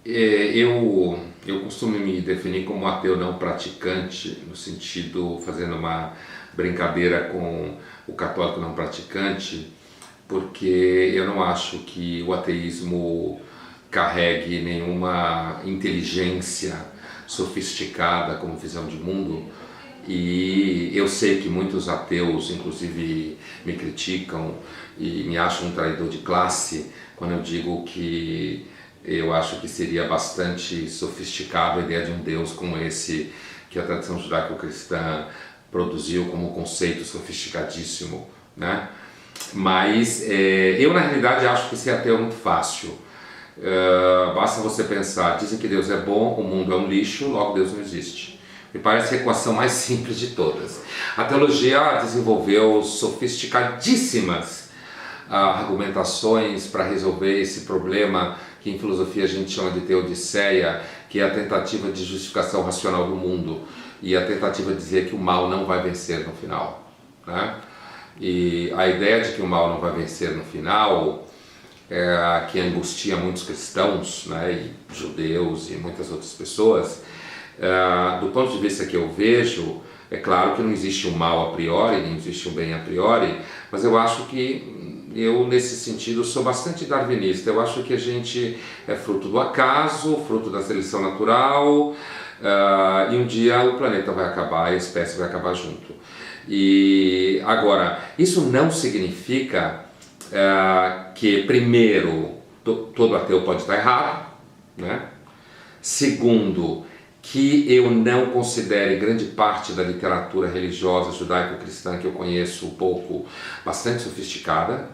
Eu costumo me definir como ateu não praticante, no sentido, fazendo uma brincadeira com o católico não praticante, porque eu não acho que o ateísmo carregue nenhuma inteligência sofisticada como visão de mundo. E eu sei que muitos ateus, inclusive, me criticam e me acham um traidor de classe quando eu digo que eu acho que seria bastante sofisticado a ideia de um Deus como esse que a tradição judaico-cristã produziu como um conceito sofisticadíssimo, né? Mas eu, na realidade, acho que ser ateu é muito fácil. Basta você pensar, dizem que Deus é bom, o mundo é um lixo, logo Deus não existe. Me parece a equação mais simples de todas. A teologia desenvolveu sofisticadíssimas argumentações para resolver esse problema que em filosofia a gente chama de teodiceia, que é a tentativa de justificação racional do mundo e a tentativa de dizer que o mal não vai vencer no final, né? E a ideia de que o mal não vai vencer no final que angustia muitos cristãos, né, e judeus e muitas outras pessoas, do ponto de vista que eu vejo, é claro que não existe um mal a priori, nem existe um bem a priori, mas eu acho que eu, nesse sentido, sou bastante darwinista. Eu acho que a gente é fruto do acaso, fruto da seleção natural, e um dia o planeta vai acabar e a espécie vai acabar junto. E agora, isso não significa que, primeiro, todo ateu pode estar errado, né? Segundo, que eu não considere grande parte da literatura religiosa judaico-cristã que eu conheço um pouco bastante sofisticada.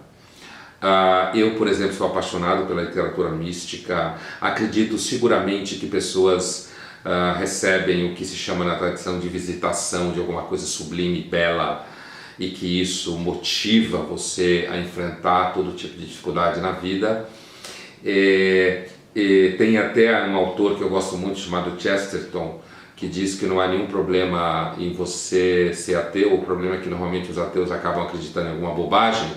Eu, por exemplo, sou apaixonado pela literatura mística, acredito seguramente que pessoas recebem o que se chama na tradição de visitação de alguma coisa sublime e bela, e que isso motiva você a enfrentar todo tipo de dificuldade na vida. Tem até um autor que eu gosto muito chamado Chesterton, que diz que não há nenhum problema em você ser ateu, o problema é que normalmente os ateus acabam acreditando em alguma bobagem,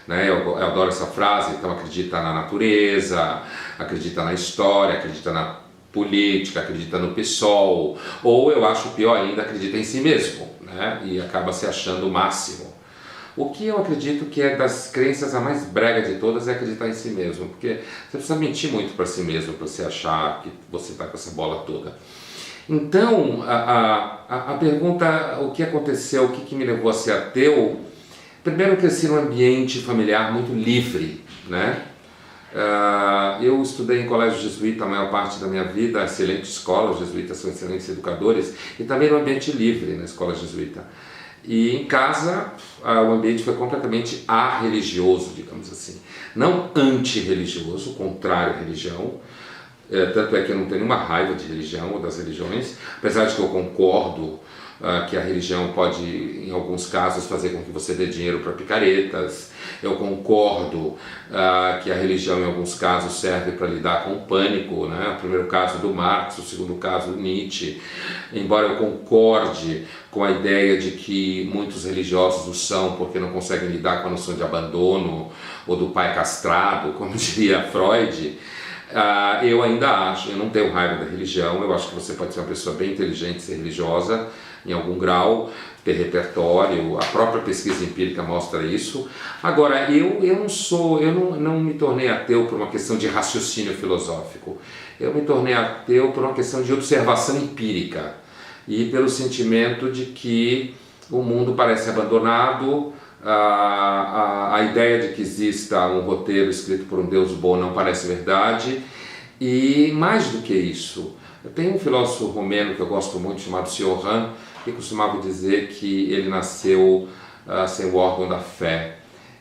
né? Eu adoro essa frase. Então acredita na natureza, acredita na história, acredita na política, acredita no PSOL, ou eu acho pior ainda, acredita em si mesmo, né? E acaba se achando o máximo. O que eu acredito que é das crenças a mais brega de todas é acreditar em si mesmo, porque você precisa mentir muito para si mesmo para você achar que você está com essa bola toda. Então, a pergunta, o que aconteceu, o que me levou a ser ateu? Primeiro, eu cresci num ambiente familiar muito livre, né? Eu estudei em colégio jesuíta a maior parte da minha vida, excelente escola, os jesuítas são excelentes educadores, e também no ambiente livre na escola jesuíta. E em casa o ambiente foi completamente arreligioso, digamos assim. Não antirreligioso, contrário à religião. Tanto é que eu não tenho nenhuma raiva de religião ou das religiões, apesar de que eu concordo que a religião pode, em alguns casos, fazer com que você dê dinheiro para picaretas. Eu concordo que a religião, em alguns casos, serve para lidar com o pânico, né? O primeiro caso do Marx, o segundo caso do Nietzsche. Embora eu concorde com a ideia de que muitos religiosos o são porque não conseguem lidar com a noção de abandono ou do pai castrado, como diria Freud, eu ainda acho, eu não tenho raiva da religião, eu acho que você pode ser uma pessoa bem inteligente, ser religiosa em algum grau, ter repertório, a própria pesquisa empírica mostra isso. Agora, eu não me tornei ateu por uma questão de raciocínio filosófico, eu me tornei ateu por uma questão de observação empírica e pelo sentimento de que o mundo parece abandonado. A ideia de que exista um roteiro escrito por um Deus bom não parece verdade, e mais do que isso, tem um filósofo romeno que eu gosto muito chamado Cioran, que costumava dizer que ele nasceu sem o órgão da fé.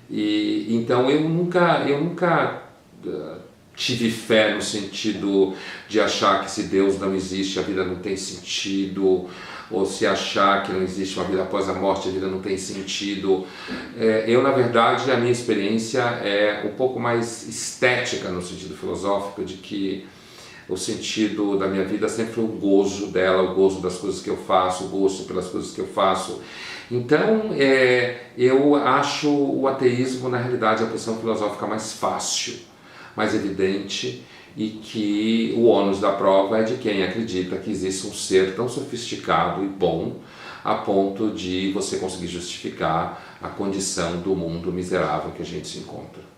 E então eu nunca tive fé no sentido de achar que se Deus não existe a vida não tem sentido, ou se achar que não existe uma vida após a morte a vida não tem sentido. Eu, na verdade, a minha experiência é um pouco mais estética no sentido filosófico, de que o sentido da minha vida sempre foi o gozo dela, o gozo das coisas que eu faço, o gosto pelas coisas que eu faço. Então, eu acho o ateísmo, na realidade, a posição filosófica mais fácil, mais evidente, e que o ônus da prova é de quem acredita que existe um ser tão sofisticado e bom a ponto de você conseguir justificar a condição do mundo miserável que a gente se encontra.